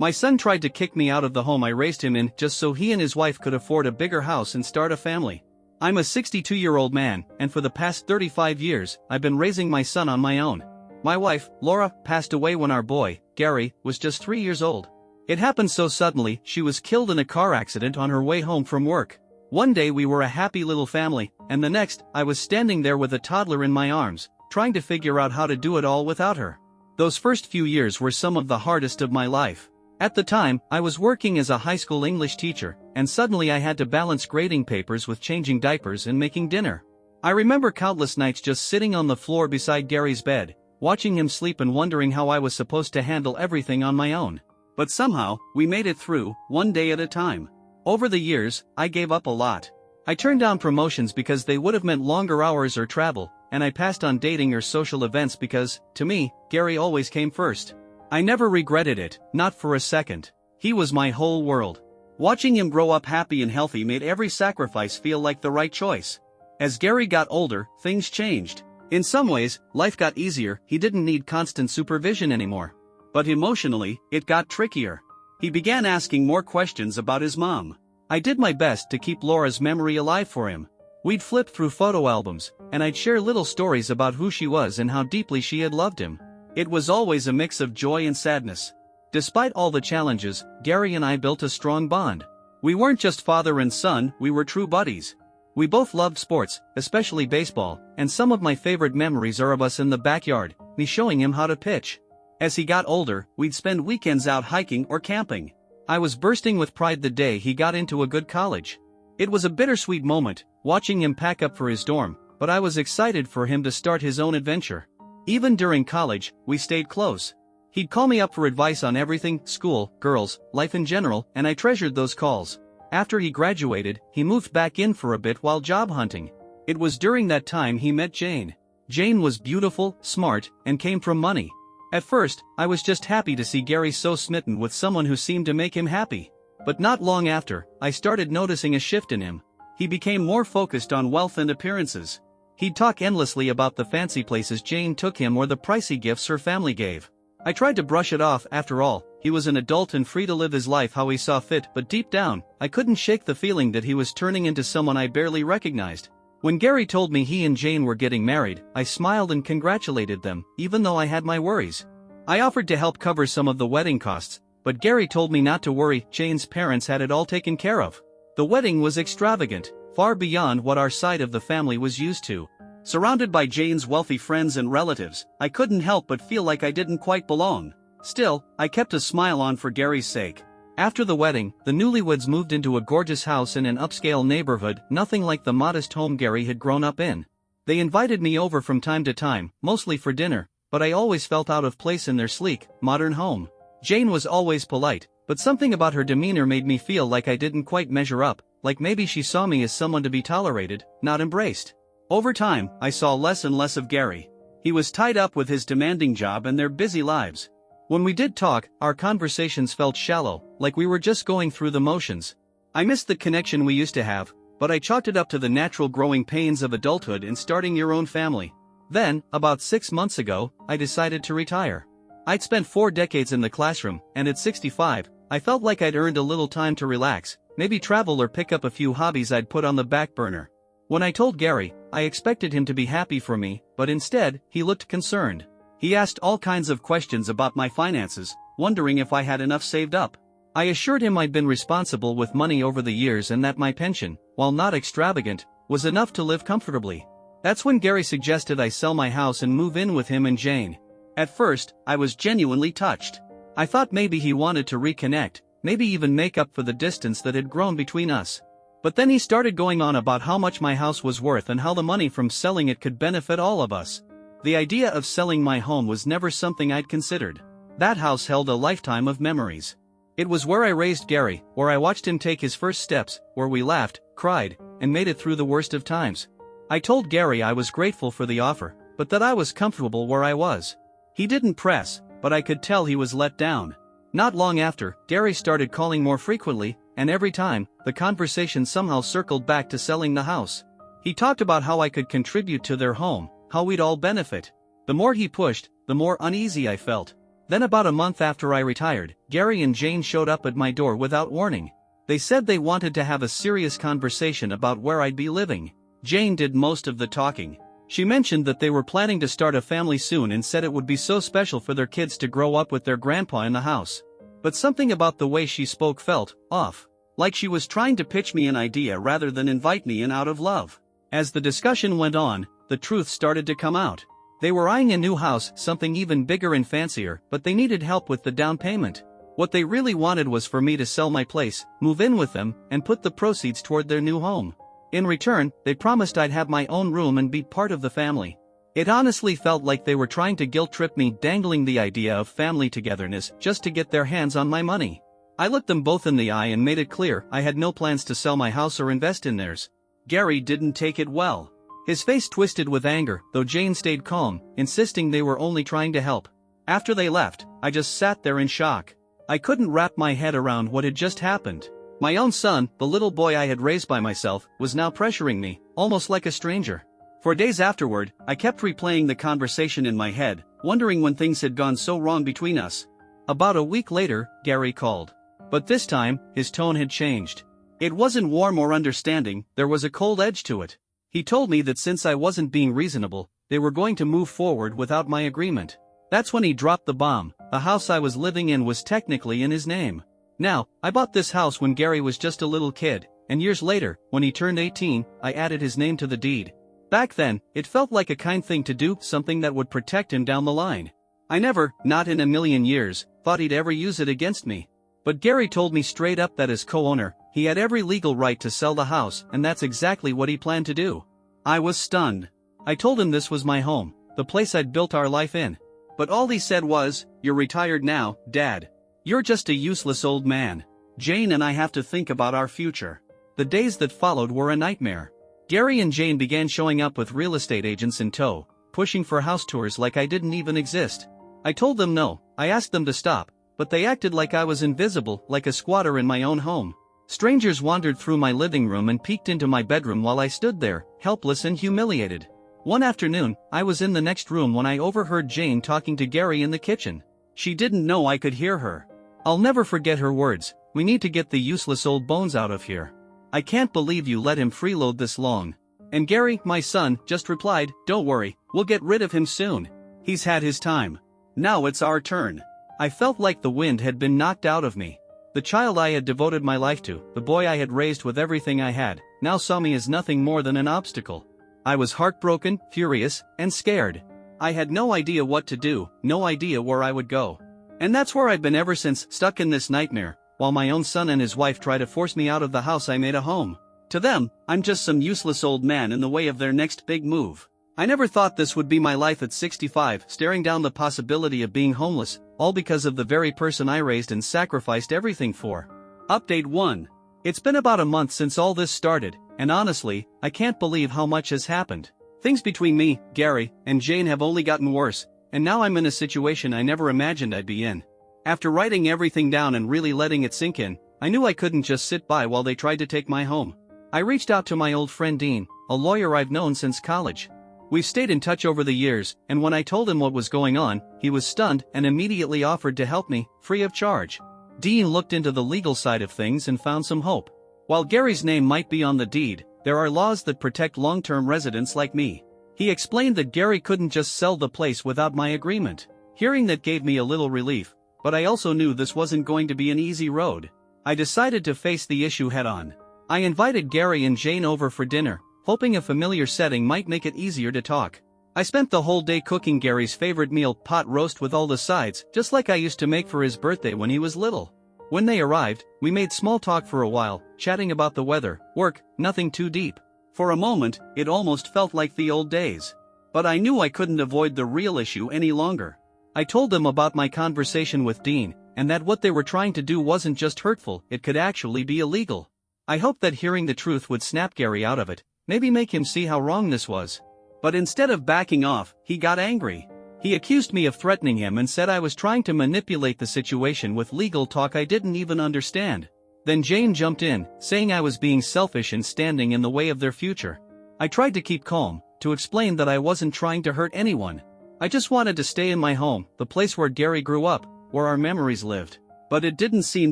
My son tried to kick me out of the home I raised him in just so he and his wife could afford a bigger house and start a family. I'm a 62-year-old man, and for the past 35 years, I've been raising my son on my own. My wife, Laura, passed away when our boy, Gary, was just 3 years old. It happened so suddenly. She was killed in a car accident on her way home from work. One day we were a happy little family, and the next, I was standing there with a toddler in my arms, trying to figure out how to do it all without her. Those first few years were some of the hardest of my life. At the time, I was working as a high school English teacher, and suddenly I had to balance grading papers with changing diapers and making dinner. I remember countless nights just sitting on the floor beside Gary's bed, watching him sleep and wondering how I was supposed to handle everything on my own. But somehow, we made it through, one day at a time. Over the years, I gave up a lot. I turned down promotions because they would have meant longer hours or travel, and I passed on dating or social events because, to me, Gary always came first. I never regretted it, not for a second. He was my whole world. Watching him grow up happy and healthy made every sacrifice feel like the right choice. As Gary got older, things changed. In some ways, life got easier. He didn't need constant supervision anymore. But emotionally, it got trickier. He began asking more questions about his mom. I did my best to keep Laura's memory alive for him. We'd flip through photo albums, and I'd share little stories about who she was and how deeply she had loved him. It was always a mix of joy and sadness. Despite all the challenges, Gary and I built a strong bond. We weren't just father and son, we were true buddies. We both loved sports, especially baseball, and some of my favorite memories are of us in the backyard, me showing him how to pitch. As he got older, we'd spend weekends out hiking or camping. I was bursting with pride the day he got into a good college. It was a bittersweet moment, watching him pack up for his dorm, but I was excited for him to start his own adventure. Even during college, we stayed close. He'd call me up for advice on everything: school, girls, life in general, and I treasured those calls. After he graduated, he moved back in for a bit while job hunting. It was during that time he met Jane. Jane was beautiful, smart, and came from money. At first, I was just happy to see Gary so smitten with someone who seemed to make him happy. But not long after, I started noticing a shift in him. He became more focused on wealth and appearances. He'd talk endlessly about the fancy places Jane took him or the pricey gifts her family gave. I tried to brush it off. After all, he was an adult and free to live his life how he saw fit, but deep down, I couldn't shake the feeling that he was turning into someone I barely recognized. When Gary told me he and Jane were getting married, I smiled and congratulated them, even though I had my worries. I offered to help cover some of the wedding costs, but Gary told me not to worry. Jane's parents had it all taken care of. The wedding was extravagant, far beyond what our side of the family was used to. Surrounded by Jane's wealthy friends and relatives, I couldn't help but feel like I didn't quite belong. Still, I kept a smile on for Gary's sake. After the wedding, the newlyweds moved into a gorgeous house in an upscale neighborhood, nothing like the modest home Gary had grown up in. They invited me over from time to time, mostly for dinner, but I always felt out of place in their sleek, modern home. Jane was always polite, but something about her demeanor made me feel like I didn't quite measure up, like maybe she saw me as someone to be tolerated, not embraced. Over time, I saw less and less of Gary. He was tied up with his demanding job and their busy lives. When we did talk, our conversations felt shallow, like we were just going through the motions. I missed the connection we used to have, but I chalked it up to the natural growing pains of adulthood and starting your own family. Then, about 6 months ago, I decided to retire. I'd spent 4 decades in the classroom, and at 65, I felt like I'd earned a little time to relax, maybe travel or pick up a few hobbies I'd put on the back burner. When I told Gary, I expected him to be happy for me, but instead, he looked concerned. He asked all kinds of questions about my finances, wondering if I had enough saved up. I assured him I'd been responsible with money over the years and that my pension, while not extravagant, was enough to live comfortably. That's when Gary suggested I sell my house and move in with him and Jane. At first, I was genuinely touched. I thought maybe he wanted to reconnect, maybe even make up for the distance that had grown between us. But then he started going on about how much my house was worth and how the money from selling it could benefit all of us. The idea of selling my home was never something I'd considered. That house held a lifetime of memories. It was where I raised Gary, where I watched him take his first steps, where we laughed, cried, and made it through the worst of times. I told Gary I was grateful for the offer, but that I was comfortable where I was. He didn't press, but I could tell he was let down. Not long after, Gary started calling more frequently, and every time, the conversation somehow circled back to selling the house. He talked about how I could contribute to their home, how we'd all benefit. The more he pushed, the more uneasy I felt. Then about a month after I retired, Gary and Jane showed up at my door without warning. They said they wanted to have a serious conversation about where I'd be living. Jane did most of the talking. She mentioned that they were planning to start a family soon and said it would be so special for their kids to grow up with their grandpa in the house. But something about the way she spoke felt off. Like she was trying to pitch me an idea rather than invite me in out of love. As the discussion went on, the truth started to come out. They were eyeing a new house, something even bigger and fancier, but they needed help with the down payment. What they really wanted was for me to sell my place, move in with them, and put the proceeds toward their new home. In return, they promised I'd have my own room and be part of the family. It honestly felt like they were trying to guilt-trip me, dangling the idea of family togetherness just to get their hands on my money. I looked them both in the eye and made it clear I had no plans to sell my house or invest in theirs. Gary didn't take it well. His face twisted with anger, though Jane stayed calm, insisting they were only trying to help. After they left, I just sat there in shock. I couldn't wrap my head around what had just happened. My own son, the little boy I had raised by myself, was now pressuring me, almost like a stranger. For days afterward, I kept replaying the conversation in my head, wondering when things had gone so wrong between us. About a week later, Gary called. But this time, his tone had changed. It wasn't warm or understanding, there was a cold edge to it. He told me that since I wasn't being reasonable, they were going to move forward without my agreement. That's when he dropped the bomb. The house I was living in was technically in his name. Now, I bought this house when Gary was just a little kid, and years later, when he turned 18, I added his name to the deed. Back then, it felt like a kind thing to do, something that would protect him down the line. I never, not in a million years, thought he'd ever use it against me. But Gary told me straight up that as co-owner, he had every legal right to sell the house, and that's exactly what he planned to do. I was stunned. I told him this was my home, the place I'd built our life in. But all he said was, "You're retired now, Dad. You're just a useless old man. Jane and I have to think about our future." The days that followed were a nightmare. Gary and Jane began showing up with real estate agents in tow, pushing for house tours like I didn't even exist. I told them no, I asked them to stop, but they acted like I was invisible, like a squatter in my own home. Strangers wandered through my living room and peeked into my bedroom while I stood there, helpless and humiliated. One afternoon, I was in the next room when I overheard Jane talking to Gary in the kitchen. She didn't know I could hear her. I'll never forget her words, "We need to get the useless old bones out of here. I can't believe you let him freeload this long." And Gary, my son, just replied, "Don't worry, we'll get rid of him soon. He's had his time. Now it's our turn." I felt like the wind had been knocked out of me. The child I had devoted my life to, the boy I had raised with everything I had, now saw me as nothing more than an obstacle. I was heartbroken, furious, and scared. I had no idea what to do, no idea where I would go. And that's where I'd been ever since, stuck in this nightmare, while my own son and his wife try to force me out of the house I made a home. To them, I'm just some useless old man in the way of their next big move. I never thought this would be my life at 65, staring down the possibility of being homeless, all because of the very person I raised and sacrificed everything for. Update 1. It's been about a month since all this started, and honestly, I can't believe how much has happened. Things between me, Gary, and Jane have only gotten worse, and now I'm in a situation I never imagined I'd be in. After writing everything down and really letting it sink in, I knew I couldn't just sit by while they tried to take my home. I reached out to my old friend Dean, a lawyer I've known since college. We've stayed in touch over the years, and when I told him what was going on, he was stunned and immediately offered to help me, free of charge. Dean looked into the legal side of things and found some hope. While Gary's name might be on the deed, there are laws that protect long-term residents like me. He explained that Gary couldn't just sell the place without my agreement. Hearing that gave me a little relief, but I also knew this wasn't going to be an easy road. I decided to face the issue head-on. I invited Gary and Jane over for dinner, hoping a familiar setting might make it easier to talk. I spent the whole day cooking Gary's favorite meal, pot roast with all the sides, just like I used to make for his birthday when he was little. When they arrived, we made small talk for a while, chatting about the weather, work, nothing too deep. For a moment, it almost felt like the old days. But I knew I couldn't avoid the real issue any longer. I told them about my conversation with Dean, and that what they were trying to do wasn't just hurtful, it could actually be illegal. I hoped that hearing the truth would snap Gary out of it, maybe make him see how wrong this was. But instead of backing off, he got angry. He accused me of threatening him and said I was trying to manipulate the situation with legal talk I didn't even understand. Then Jane jumped in, saying I was being selfish and standing in the way of their future. I tried to keep calm, to explain that I wasn't trying to hurt anyone. I just wanted to stay in my home, the place where Gary grew up, where our memories lived. But it didn't seem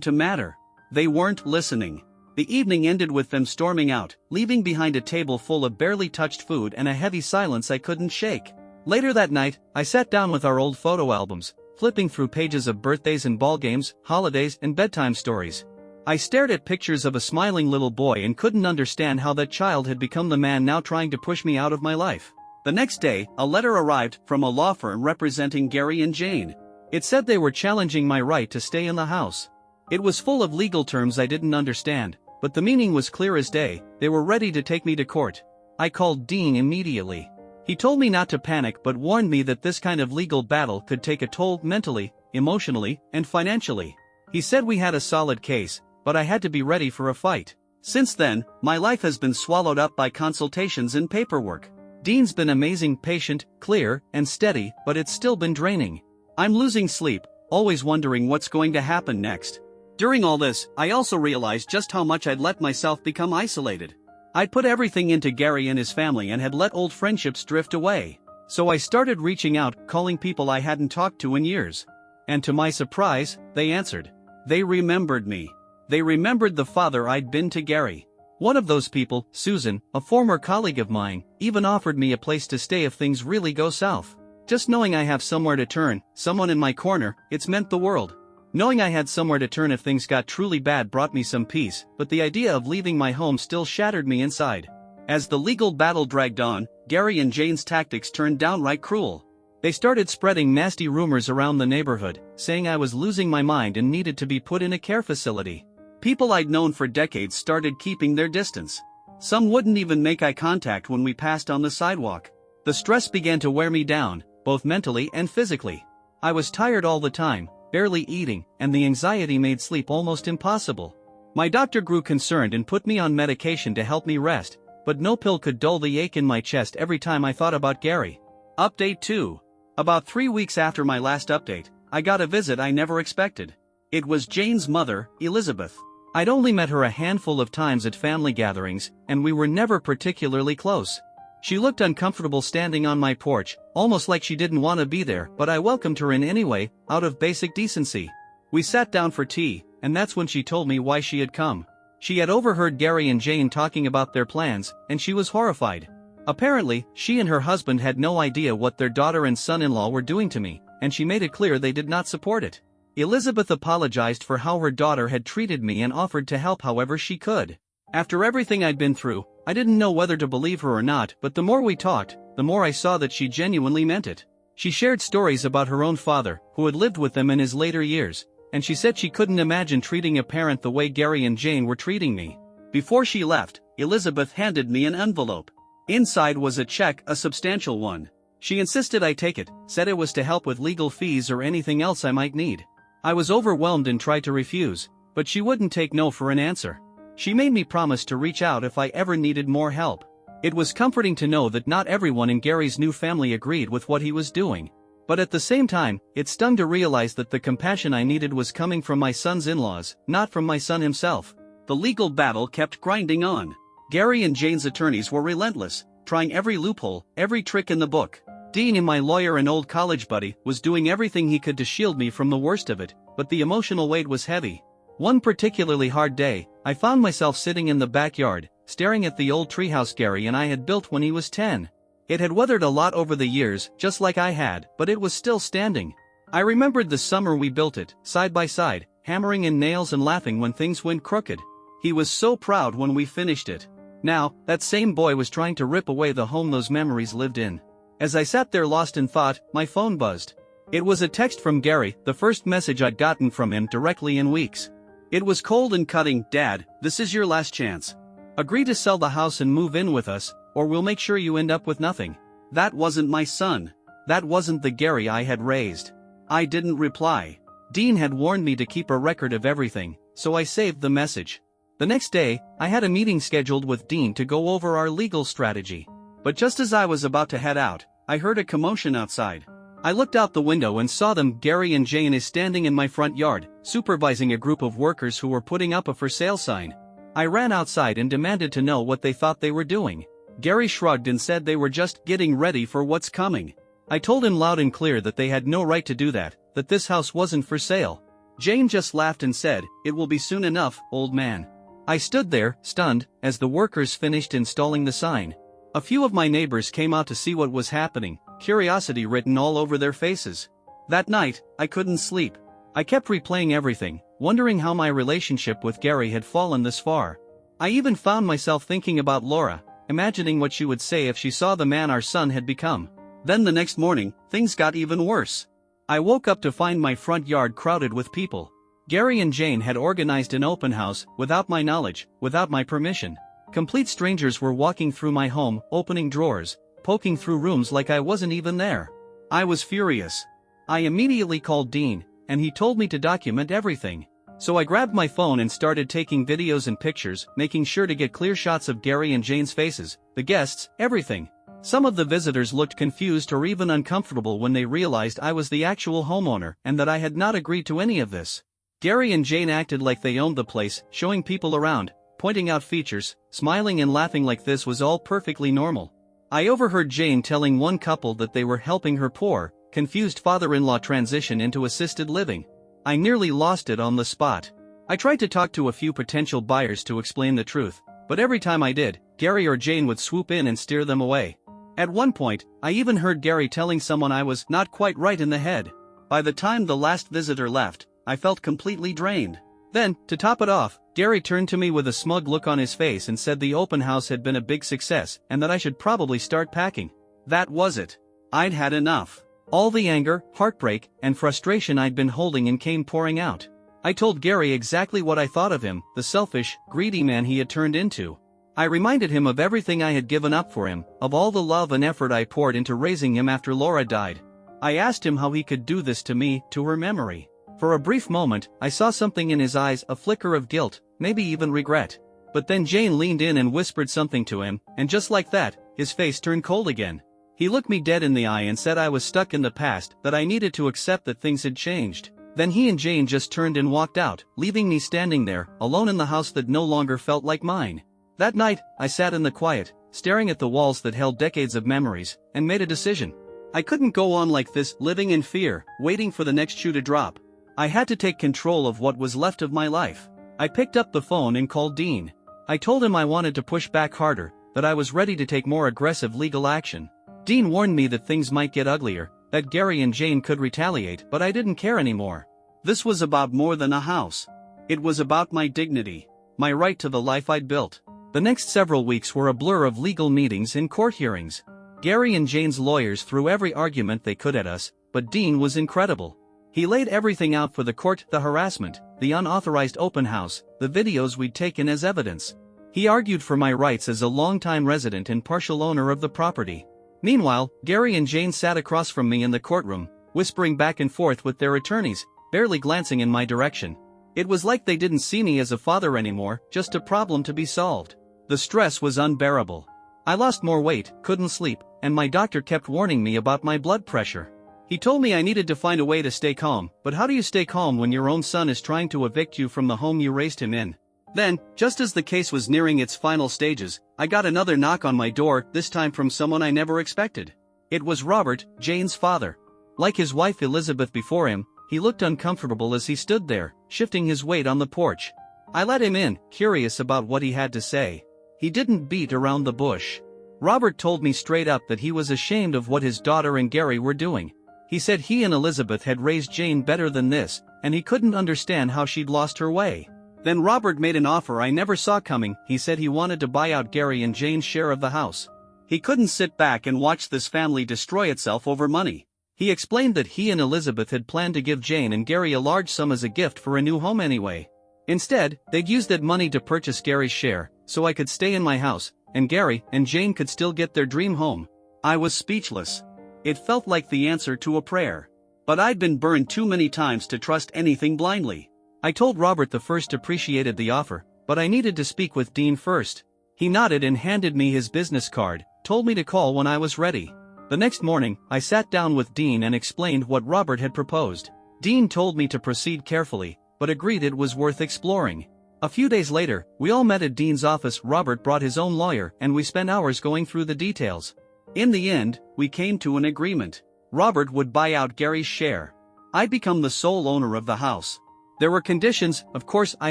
to matter. They weren't listening. The evening ended with them storming out, leaving behind a table full of barely touched food and a heavy silence I couldn't shake. Later that night, I sat down with our old photo albums, flipping through pages of birthdays and ball games, holidays and bedtime stories. I stared at pictures of a smiling little boy and couldn't understand how that child had become the man now trying to push me out of my life. The next day, a letter arrived from a law firm representing Gary and Jane. It said they were challenging my right to stay in the house. It was full of legal terms I didn't understand, but the meaning was clear as day. They were ready to take me to court. I called Dean immediately. He told me not to panic but warned me that this kind of legal battle could take a toll mentally, emotionally, and financially. He said we had a solid case, but I had to be ready for a fight. Since then, my life has been swallowed up by consultations and paperwork. Dean's been amazing, patient, clear, and steady, but it's still been draining. I'm losing sleep, always wondering what's going to happen next. During all this, I also realized just how much I'd let myself become isolated. I'd put everything into Gary and his family and had let old friendships drift away. So I started reaching out, calling people I hadn't talked to in years. And to my surprise, they answered. They remembered me. They remembered the father I'd been to Gary. One of those people, Susan, a former colleague of mine, even offered me a place to stay if things really go south. Just knowing I have somewhere to turn, someone in my corner, it's meant the world. Knowing I had somewhere to turn if things got truly bad brought me some peace, but the idea of leaving my home still shattered me inside. As the legal battle dragged on, Gary and Jane's tactics turned downright cruel. They started spreading nasty rumors around the neighborhood, saying I was losing my mind and needed to be put in a care facility. People I'd known for decades started keeping their distance. Some wouldn't even make eye contact when we passed on the sidewalk. The stress began to wear me down, both mentally and physically. I was tired all the time, barely eating, and the anxiety made sleep almost impossible. My doctor grew concerned and put me on medication to help me rest, but no pill could dull the ache in my chest every time I thought about Gary. Update 2. About 3 weeks after my last update, I got a visit I never expected. It was Jane's mother, Elizabeth. I'd only met her a handful of times at family gatherings, and we were never particularly close. She looked uncomfortable standing on my porch, almost like she didn't want to be there, but I welcomed her in anyway, out of basic decency. We sat down for tea, and that's when she told me why she had come. She had overheard Gary and Jane talking about their plans, and she was horrified. Apparently, she and her husband had no idea what their daughter and son-in-law were doing to me, and she made it clear they did not support it. Elizabeth apologized for how her daughter had treated me and offered to help however she could. After everything I'd been through, I didn't know whether to believe her or not, but the more we talked, the more I saw that she genuinely meant it. She shared stories about her own father, who had lived with them in his later years, and she said she couldn't imagine treating a parent the way Gary and Jane were treating me. Before she left, Elizabeth handed me an envelope. Inside was a check, a substantial one. She insisted I take it, said it was to help with legal fees or anything else I might need. I was overwhelmed and tried to refuse, but she wouldn't take no for an answer. She made me promise to reach out if I ever needed more help. It was comforting to know that not everyone in Gary's new family agreed with what he was doing. But at the same time, it stung to realize that the compassion I needed was coming from my son's in-laws, not from my son himself. The legal battle kept grinding on. Gary and Jane's attorneys were relentless, trying every loophole, every trick in the book. Dean, my lawyer and old college buddy, was doing everything he could to shield me from the worst of it, but the emotional weight was heavy. One particularly hard day, I found myself sitting in the backyard, staring at the old treehouse Gary and I had built when he was 10. It had weathered a lot over the years, just like I had, but it was still standing. I remembered the summer we built it, side by side, hammering in nails and laughing when things went crooked. He was so proud when we finished it. Now, that same boy was trying to rip away the home those memories lived in. As I sat there lost in thought, my phone buzzed. It was a text from Gary, the first message I'd gotten from him directly in weeks. It was cold and cutting. "Dad, this is your last chance. Agree to sell the house and move in with us, or we'll make sure you end up with nothing." That wasn't my son. That wasn't the Gary I had raised. I didn't reply. Dean had warned me to keep a record of everything, so I saved the message. The next day, I had a meeting scheduled with Dean to go over our legal strategy. But just as I was about to head out, I heard a commotion outside. I looked out the window and saw them. Gary and Jane is standing in my front yard, supervising a group of workers who were putting up a for sale sign. I ran outside and demanded to know what they thought they were doing. Gary shrugged and said they were just getting ready for what's coming. I told him loud and clear that they had no right to do that this house wasn't for sale. Jane just laughed and said, "It will be soon enough, old man." I stood there, stunned, as the workers finished installing the sign. A few of my neighbors came out to see what was happening, curiosity written all over their faces. That night, I couldn't sleep. I kept replaying everything, wondering how my relationship with Gary had fallen this far. I even found myself thinking about Laura, imagining what she would say if she saw the man our son had become. Then the next morning, things got even worse. I woke up to find my front yard crowded with people. Gary and Jane had organized an open house, without my knowledge, without my permission. Complete strangers were walking through my home, opening drawers, poking through rooms like I wasn't even there. I was furious. I immediately called Dean, and he told me to document everything. So I grabbed my phone and started taking videos and pictures, making sure to get clear shots of Gary and Jane's faces, the guests, everything. Some of the visitors looked confused or even uncomfortable when they realized I was the actual homeowner and that I had not agreed to any of this. Gary and Jane acted like they owned the place, showing people around, pointing out features, smiling and laughing like this was all perfectly normal. I overheard Jane telling one couple that they were helping her poor, confused father-in-law transition into assisted living. I nearly lost it on the spot. I tried to talk to a few potential buyers to explain the truth, but every time I did, Gary or Jane would swoop in and steer them away. At one point, I even heard Gary telling someone I was not quite right in the head. By the time the last visitor left, I felt completely drained. Then, to top it off, Gary turned to me with a smug look on his face and said the open house had been a big success and that I should probably start packing. That was it. I'd had enough. All the anger, heartbreak, and frustration I'd been holding in came pouring out. I told Gary exactly what I thought of him, the selfish, greedy man he had turned into. I reminded him of everything I had given up for him, of all the love and effort I poured into raising him after Laura died. I asked him how he could do this to me, to her memory. For a brief moment, I saw something in his eyes, a flicker of guilt, maybe even regret. But then Jane leaned in and whispered something to him, and just like that, his face turned cold again. He looked me dead in the eye and said I was stuck in the past, that I needed to accept that things had changed. Then he and Jane just turned and walked out, leaving me standing there, alone in the house that no longer felt like mine. That night, I sat in the quiet, staring at the walls that held decades of memories, and made a decision. I couldn't go on like this, living in fear, waiting for the next shoe to drop. I had to take control of what was left of my life. I picked up the phone and called Dean. I told him I wanted to push back harder, that I was ready to take more aggressive legal action. Dean warned me that things might get uglier, that Gary and Jane could retaliate, but I didn't care anymore. This was about more than a house. It was about my dignity, my right to the life I'd built. The next several weeks were a blur of legal meetings and court hearings. Gary and Jane's lawyers threw every argument they could at us, but Dean was incredible. He laid everything out for the court, the harassment, the unauthorized open house, the videos we'd taken as evidence. He argued for my rights as a longtime resident and partial owner of the property. Meanwhile, Gary and Jane sat across from me in the courtroom, whispering back and forth with their attorneys, barely glancing in my direction. It was like they didn't see me as a father anymore, just a problem to be solved. The stress was unbearable. I lost more weight, couldn't sleep, and my doctor kept warning me about my blood pressure. He told me I needed to find a way to stay calm, but how do you stay calm when your own son is trying to evict you from the home you raised him in? Then, just as the case was nearing its final stages, I got another knock on my door, this time from someone I never expected. It was Robert, Jane's father. Like his wife Elizabeth before him, he looked uncomfortable as he stood there, shifting his weight on the porch. I let him in, curious about what he had to say. He didn't beat around the bush. Robert told me straight up that he was ashamed of what his daughter and Gary were doing. He said he and Elizabeth had raised Jane better than this, and he couldn't understand how she'd lost her way. Then Robert made an offer I never saw coming. He said he wanted to buy out Gary and Jane's share of the house. He couldn't sit back and watch this family destroy itself over money. He explained that he and Elizabeth had planned to give Jane and Gary a large sum as a gift for a new home anyway. Instead, they'd use that money to purchase Gary's share, so I could stay in my house, and Gary and Jane could still get their dream home. I was speechless. It felt like the answer to a prayer. But I'd been burned too many times to trust anything blindly. I told Robert the first appreciated the offer, but I needed to speak with Dean first. He nodded and handed me his business card, told me to call when I was ready. The next morning, I sat down with Dean and explained what Robert had proposed. Dean told me to proceed carefully, but agreed it was worth exploring. A few days later, we all met at Dean's office. Robert brought his own lawyer and we spent hours going through the details. In the end, we came to an agreement. Robert would buy out Gary's share. I'd become the sole owner of the house. There were conditions. Of course I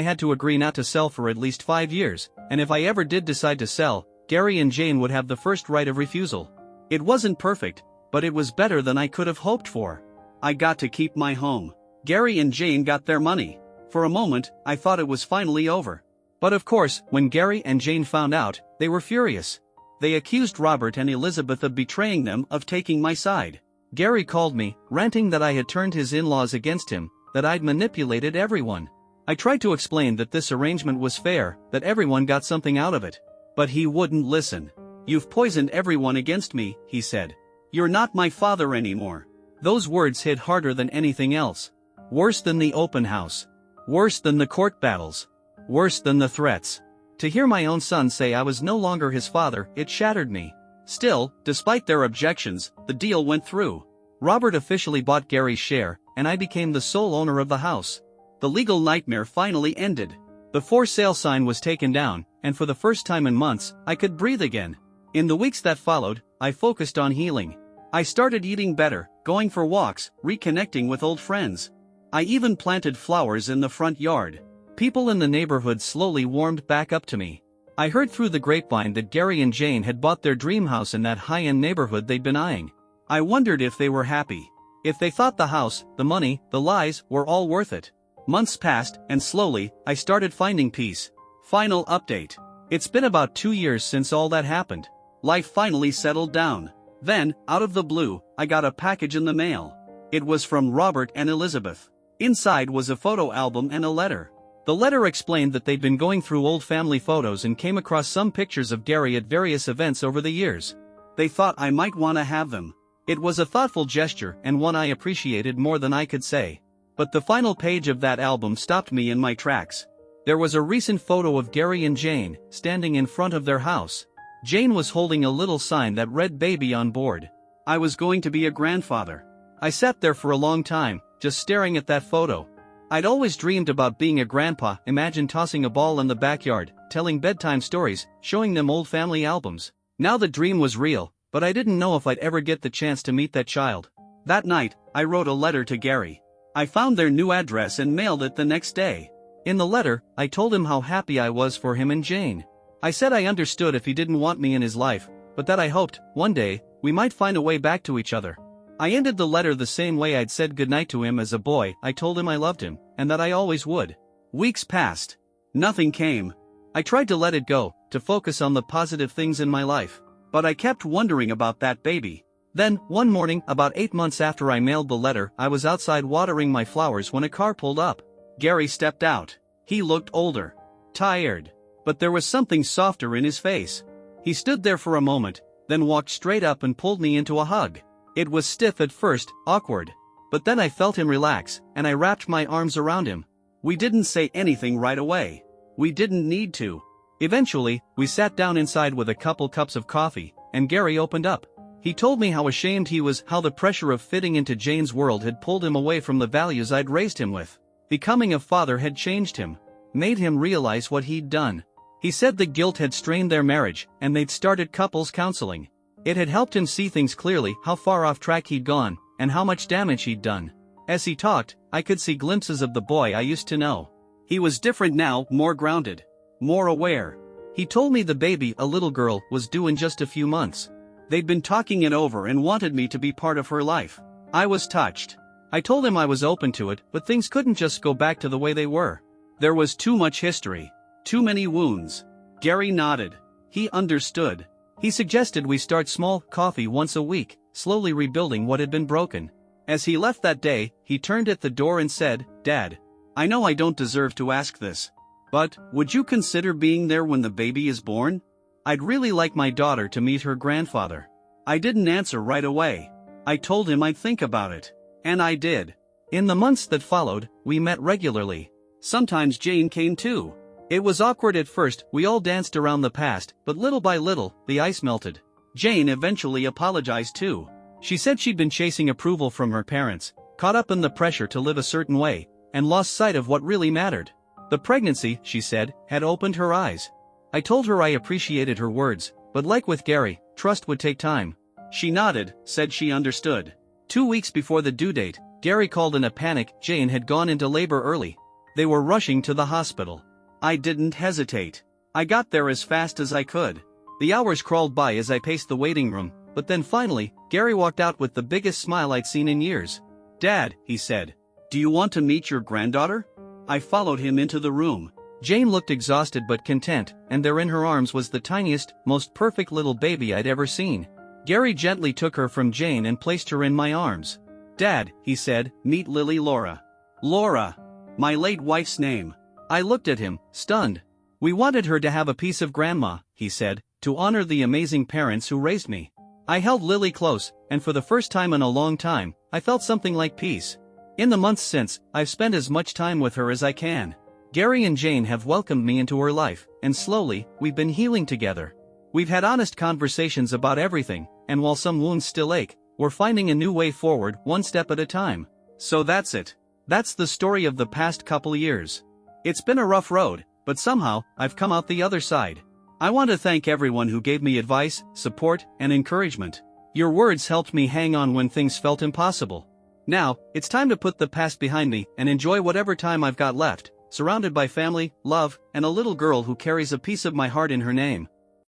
had to agree not to sell for at least 5 years, and if I ever did decide to sell, Gary and Jane would have the first right of refusal. It wasn't perfect, but it was better than I could have hoped for. I got to keep my home. Gary and Jane got their money. For a moment, I thought it was finally over. But of course, when Gary and Jane found out, they were furious. They accused Robert and Elizabeth of betraying them, of taking my side. Gary called me, ranting that I had turned his in-laws against him, that I'd manipulated everyone. I tried to explain that this arrangement was fair, that everyone got something out of it. But he wouldn't listen. "You've poisoned everyone against me," he said. "You're not my father anymore." Those words hit harder than anything else. Worse than the open house. Worse than the court battles. Worse than the threats. To hear my own son say I was no longer his father, it shattered me. Still, despite their objections, the deal went through. Robert officially bought Gary's share, and I became the sole owner of the house. The legal nightmare finally ended. The for sale sign was taken down, and for the first time in months, I could breathe again. In the weeks that followed, I focused on healing. I started eating better, going for walks, reconnecting with old friends. I even planted flowers in the front yard. People in the neighborhood slowly warmed back up to me. I heard through the grapevine that Gary and Jane had bought their dream house in that high-end neighborhood they'd been eyeing. I wondered if they were happy. If they thought the house, the money, the lies, were all worth it. Months passed, and slowly, I started finding peace. Final update. It's been about 2 years since all that happened. Life finally settled down. Then, out of the blue, I got a package in the mail. It was from Robert and Elizabeth. Inside was a photo album and a letter. The letter explained that they'd been going through old family photos and came across some pictures of Gary at various events over the years. They thought I might want to have them. It was a thoughtful gesture and one I appreciated more than I could say. But the final page of that album stopped me in my tracks. There was a recent photo of Gary and Jane, standing in front of their house. Jane was holding a little sign that read "Baby on board." I was going to be a grandfather. I sat there for a long time, just staring at that photo. I'd always dreamed about being a grandpa. Imagine tossing a ball in the backyard, telling bedtime stories, showing them old family albums. Now the dream was real, but I didn't know if I'd ever get the chance to meet that child. That night, I wrote a letter to Gary. I found their new address and mailed it the next day. In the letter, I told him how happy I was for him and Jane. I said I understood if he didn't want me in his life, but that I hoped, one day, we might find a way back to each other. I ended the letter the same way I'd said goodnight to him as a boy. I told him I loved him, and that I always would. Weeks passed. Nothing came. I tried to let it go, to focus on the positive things in my life. But I kept wondering about that baby. Then, one morning, about 8 months after I mailed the letter, I was outside watering my flowers when a car pulled up. Gary stepped out. He looked older. Tired. But there was something softer in his face. He stood there for a moment, then walked straight up and pulled me into a hug. It was stiff at first, awkward. But then I felt him relax, and I wrapped my arms around him. We didn't say anything right away. We didn't need to. Eventually, we sat down inside with a couple cups of coffee, and Gary opened up. He told me how ashamed he was, how the pressure of fitting into Jane's world had pulled him away from the values I'd raised him with. Becoming a father had changed him, made him realize what he'd done. He said the guilt had strained their marriage, and they'd started couples counseling. It had helped him see things clearly, how far off track he'd gone, and how much damage he'd done. As he talked, I could see glimpses of the boy I used to know. He was different now, more grounded, more aware. He told me the baby, a little girl, was due in just a few months. They'd been talking it over and wanted me to be part of her life. I was touched. I told him I was open to it, but things couldn't just go back to the way they were. There was too much history. Too many wounds. Gary nodded. He understood. He suggested we start small, coffee once a week, slowly rebuilding what had been broken. As he left that day, he turned at the door and said, "Dad, I know I don't deserve to ask this, but would you consider being there when the baby is born? I'd really like my daughter to meet her grandfather." I didn't answer right away. I told him I'd think about it. And I did. In the months that followed, we met regularly. Sometimes Jane came too. It was awkward at first. We all danced around the past, but little by little, the ice melted. Jane eventually apologized too. She said she'd been chasing approval from her parents, caught up in the pressure to live a certain way, and lost sight of what really mattered. The pregnancy, she said, had opened her eyes. I told her I appreciated her words, but like with Gary, trust would take time. She nodded, said she understood. 2 weeks before the due date, Gary called in a panic. Jane had gone into labor early. They were rushing to the hospital. I didn't hesitate. I got there as fast as I could. The hours crawled by as I paced the waiting room, but then finally, Gary walked out with the biggest smile I'd seen in years. "Dad," he said, "do you want to meet your granddaughter?" I followed him into the room. Jane looked exhausted but content, and there in her arms was the tiniest, most perfect little baby I'd ever seen. Gary gently took her from Jane and placed her in my arms. "Dad," he said, "meet Lily Laura." Laura! My late wife's name. I looked at him, stunned. "We wanted her to have a piece of Grandma," he said, "to honor the amazing parents who raised me." I held Lily close, and for the first time in a long time, I felt something like peace. In the months since, I've spent as much time with her as I can. Gary and Jane have welcomed me into her life, and slowly, we've been healing together. We've had honest conversations about everything, and while some wounds still ache, we're finding a new way forward, one step at a time. So that's it. That's the story of the past couple years. It's been a rough road, but somehow, I've come out the other side. I want to thank everyone who gave me advice, support, and encouragement. Your words helped me hang on when things felt impossible. Now, it's time to put the past behind me and enjoy whatever time I've got left, surrounded by family, love, and a little girl who carries a piece of my heart in her name.